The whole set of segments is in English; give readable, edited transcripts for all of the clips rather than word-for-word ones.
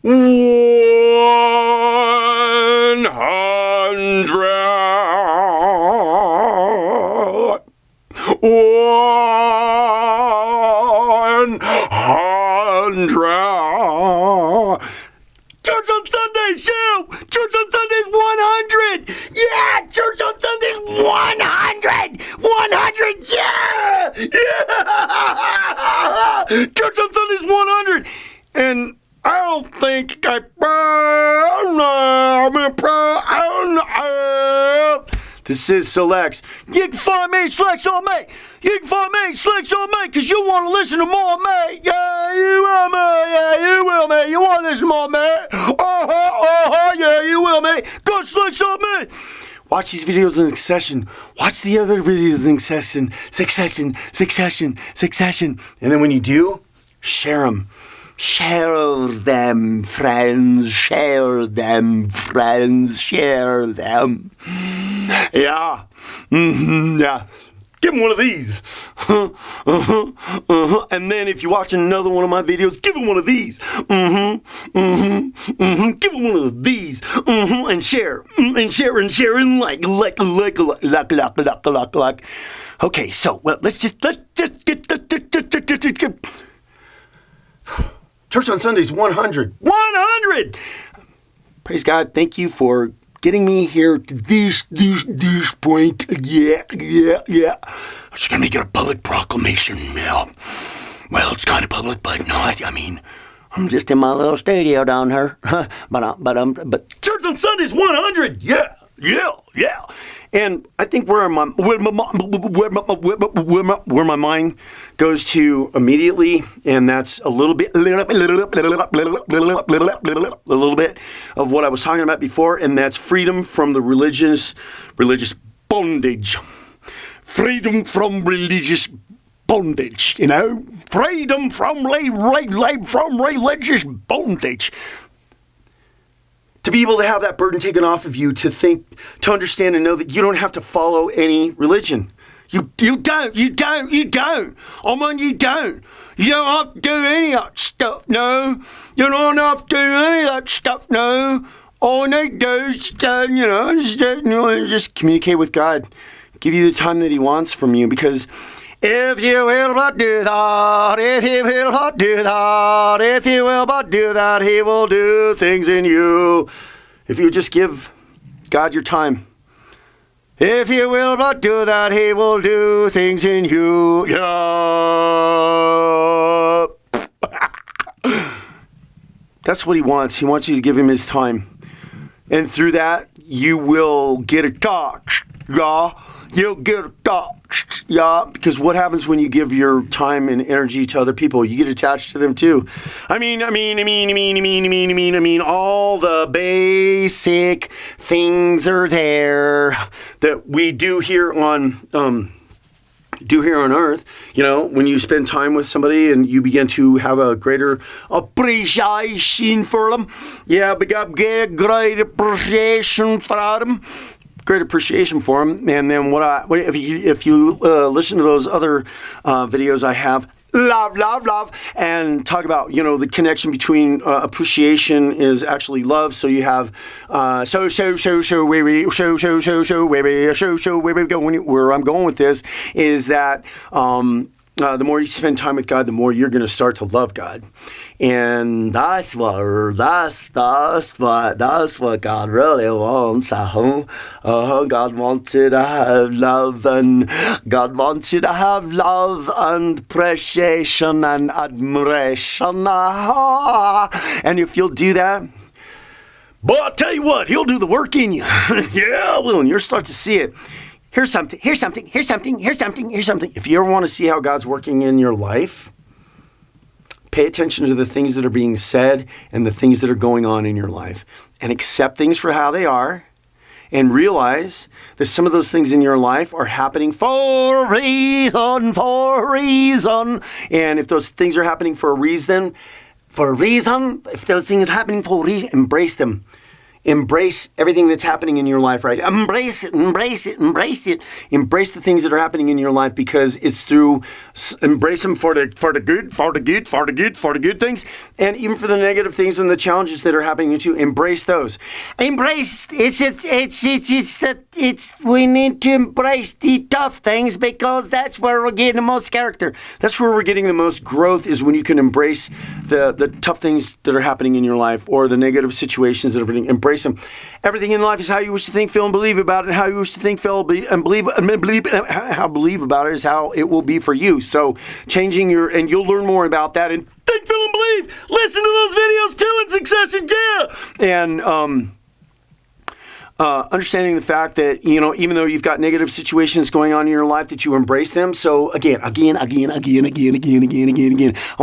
Church on Sundays, yeah! Church on Sundays 100! Yeah! Church on Sundays 100! 100, yeah! Yeah! Church on Sundays 100! And I don't think This is Selects. You can find me, Selects on me. You can find me, Selects on me, because you want to listen to more of me. Yeah, you will, me. Yeah, you will, me. You want to listen to more of me. Yeah, you will, me. Go, Selects on me. Watch these videos in succession. Watch the other videos in succession. And then when you do, share them. Share them, friends. Share them, friends. Share them. Yeah. Yeah. Give him one of these. And then if you're watching another one of my videos, give him one of these. Give him one of these. And share. And share and share and like. Okay, so well, let's just get Church on Sundays 100. 100! Praise God. Thank you for getting me here to this point. Yeah. I'm just going to make it a public proclamation. Yeah. Well, it's kind of public, but not. I mean, I'm just in my little studio down here. But Church on Sundays 100. Yeah. And I think where my mind goes to immediately, and that's a little bit of what I was talking about before, and that's freedom from the religious bondage. Freedom from religious bondage, you know? Freedom from religious bondage. To be able to have that burden taken off of you, to think, to understand and know that you don't have to follow any religion. You don't. I mean, you don't. You don't have to do any of that stuff, no. You don't have to do any of that stuff, no. All you need to do is, just communicate with God. Give you the time that He wants from you, because if you will but do that, He will do things in you. If you just give God your time. If you will but do that, He will do things in you. Yeah. That's what He wants. He wants you to give Him His time. And through that, you will get attached. Yeah. You'll get attached, yeah, because what happens when you give your time and energy to other people? You get attached to them too. I mean, all the basic things are there that we do here on Earth. You know, when you spend time with somebody and you begin to have a greater appreciation for them. Yeah, we got a great appreciation for them. Great appreciation for them. And then if you listen to those other videos I have, love, and talk about, the connection between appreciation is actually love. So you have where I'm going with this is that the more you spend time with God, the more you're going to start to love God. And that's what God really wants. God wants you to have love, and God wants you to have love and appreciation and admiration. And if you'll do that, boy, I'll tell you what, He'll do the work in you. Yeah, will, and you'll start to see it. Here's something. If you ever want to see how God's working in your life, pay attention to the things that are being said and the things that are going on in your life, and accept things for how they are, and realize that some of those things in your life are happening for a reason. And if those things are happening for a reason, if those things are happening for a reason, embrace them. embrace everything that's happening in your life, right? Embrace it, embrace it, embrace it. Embrace the things that are happening in your life, because it's through embrace them for the good things, and even for the negative things and the challenges that are happening to you. Embrace those. Embrace we need to embrace the tough things, because that's where we're getting the most character. That's where we're getting the most growth, is when you can embrace the tough things that are happening in your life, or the negative situations that are happening. Embrace them. Everything in life is how you wish to think, feel, and believe about it. And how you wish to think, feel, and believe about it is how it will be for you. So changing and you'll learn more about that. And think, feel, and believe. Listen to those videos too in succession. Yeah. And understanding the fact that, even though you've got negative situations going on in your life, that you embrace them. So again, I want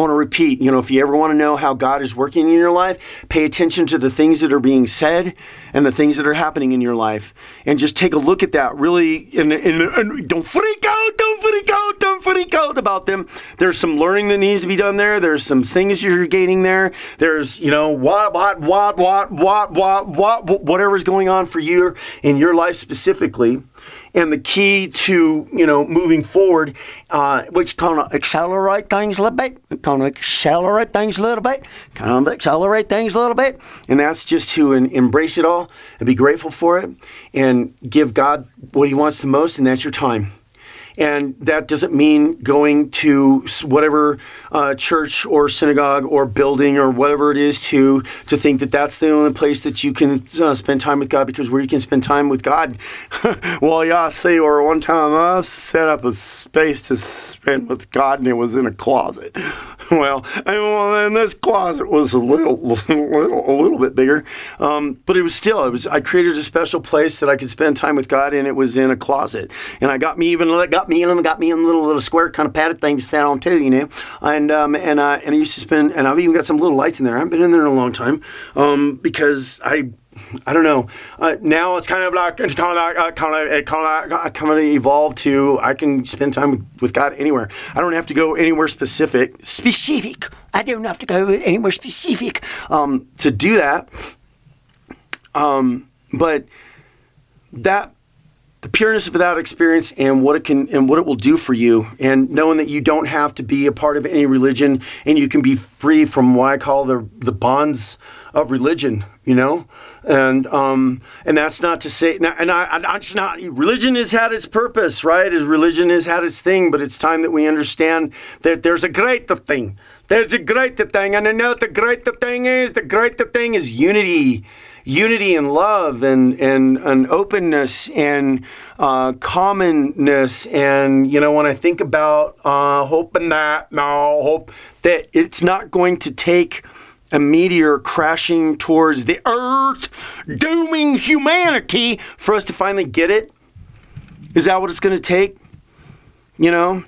to repeat, if you ever want to know how God is working in your life, pay attention to the things that are being said and the things that are happening in your life, and just take a look at that really, and don't freak out about them. There's some learning that needs to be done there. There's some things you're gaining there. There's, whatever's going on for you in your life specifically. And the key to, moving forward, which kind of accelerate things a little bit, and that's just to embrace it all and be grateful for it and give God what he wants the most, and that's your time. And that doesn't mean going to whatever church or synagogue or building or whatever it is to think that that's the only place that you can spend time with God, because where you can spend time with God, well, yeah, see, or one time I set up a space to spend with God, and it was in a closet. Well, and this closet was a little bit bigger, but it was still, I created a special place that I could spend time with God, and it was in a closet. And I got me in a little square kind of padded thing to stand on too, and I used to spend, and I've even got some little lights in there. I haven't been in there in a long time, because I don't know. Now it's kind of evolved to, I can spend time with God anywhere. I don't have to go anywhere specific. I don't have to go anywhere specific to do that. But that, the pureness of that experience and what it will do for you, and knowing that you don't have to be a part of any religion, and you can be free from what I call the bonds of religion, and that's not to say, religion has had its purpose, right? Religion has had its thing, but it's time that we understand that there's a greater thing. There's a greater thing, and I know what the greater thing is. The greater thing is unity and love and openness and commonness. And, when I think about hope that it's not going to take a meteor crashing towards the earth, dooming humanity, for us to finally get it. Is that what it's going to take? Knowing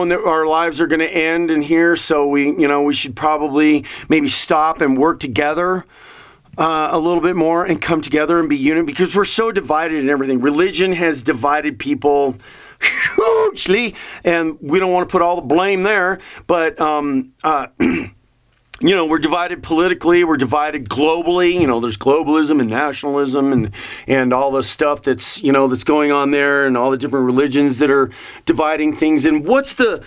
that our lives are going to end in here, so we should probably maybe stop and work together a little bit more and come together and be unit, because we're so divided in everything. Religion has divided people hugely, and we don't want to put all the blame there, but we're divided politically, we're divided globally. There's globalism and nationalism and all the stuff that's going on there, and all the different religions that are dividing things. And what's the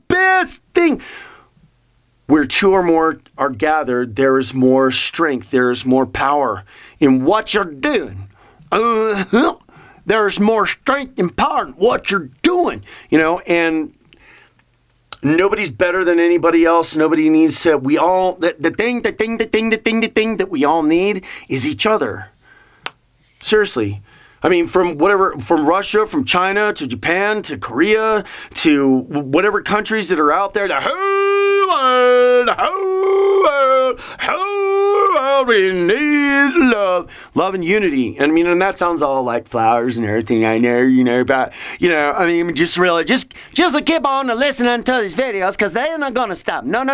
best thing? Where two or more are gathered, there is more strength, there is more power in what you're doing. There's more strength and power in what you're doing, and nobody's better than anybody else. Nobody needs to, the thing that we all need is each other. Seriously. I mean, from Russia, from China, to Japan, to Korea, to whatever countries that are out there, the whole world we need love. Love and unity. And I mean, and that sounds all like flowers and everything, I know, but, I mean, just really, just keep on listening to these videos, because they ain't gonna stop. No.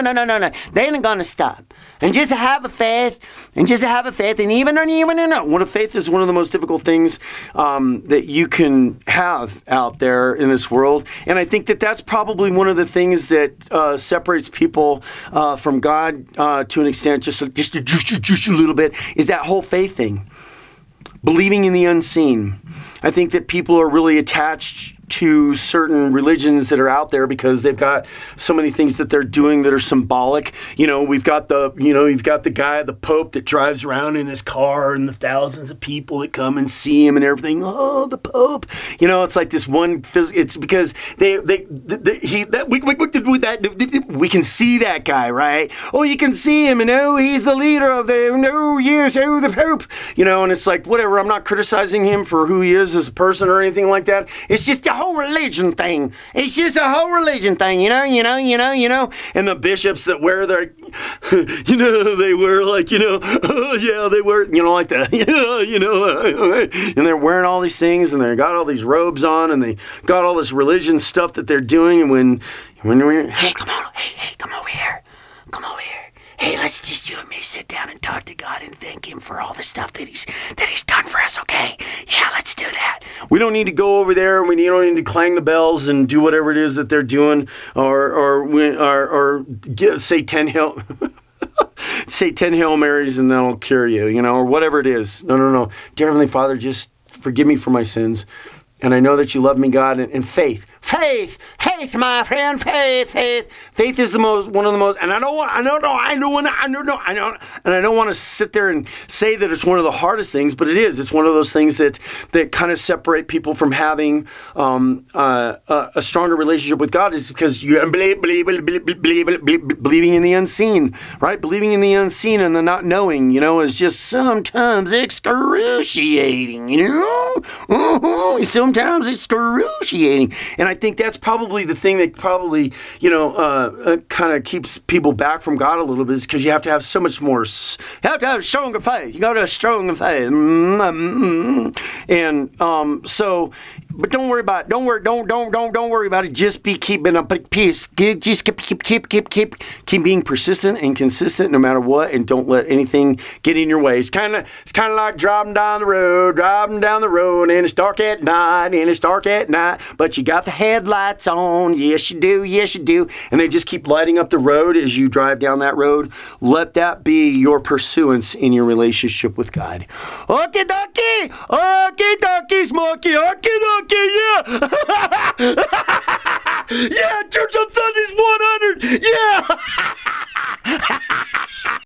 They ain't gonna stop. And just have a faith, and even faith is one of the most difficult things that you can have out there in this world. And I think that that's probably one of the things that separates people from God to an extent, just a little bit, is that whole faith thing. Believing in the unseen. I think that people are really attached to certain religions that are out there because they've got so many things that they're doing that are symbolic. We've got you've got the guy, the Pope, that drives around in his car, and the thousands of people that come and see him and everything. Oh, the Pope. It's like this one. It's because we can see that guy, right? Oh, you can see him, and he's the leader of the Pope. And it's like, whatever. I'm not criticizing him for who he is as a person or anything like that. It's just a whole religion thing. It's just a whole religion thing, you know. And the bishops that wear their, they wear like, they wear, like that, and they're wearing all these things, and they got all these robes on, and they got all this religion stuff that they're doing. And when we're, hey, come on, hey, come over here. Hey, let's just you and me sit down and talk to God and thank Him for all the stuff that He's done for us, okay? Yeah, let's do that. We don't need to go over there, and we don't need to clang the bells and do whatever it is that they're doing, or say 10 Hail Marys and that'll cure you, or whatever it is. No. Dear Heavenly Father, just forgive me for my sins. And I know that you love me, God, and faith, my friend, faith. Faith is one of the most, and I don't want to sit there and say that it's one of the hardest things, but it is. It's one of those things that kind of separate people from having a stronger relationship with God, is because you believing in the unseen, right? Believing in the unseen and the not knowing, is just sometimes excruciating, Sometimes excruciating. And I think that's probably the thing that probably, kind of keeps people back from God a little bit, is because you have to have so much more, you have to have a stronger faith. You got to have a stronger faith. And so, but don't worry about it. Don't worry about it. Just be keeping up peace. Just keep being persistent and consistent no matter what, and don't let anything get in your way. It's kind of like driving down the road, and it's dark at night, but you got the headlights on. Yes, you do. And they just keep lighting up the road as you drive down that road. Let that be your pursuance in your relationship with God. Okie dokie, Smokey, okie dokie, yeah. Yeah, church on Sundays 100, yeah.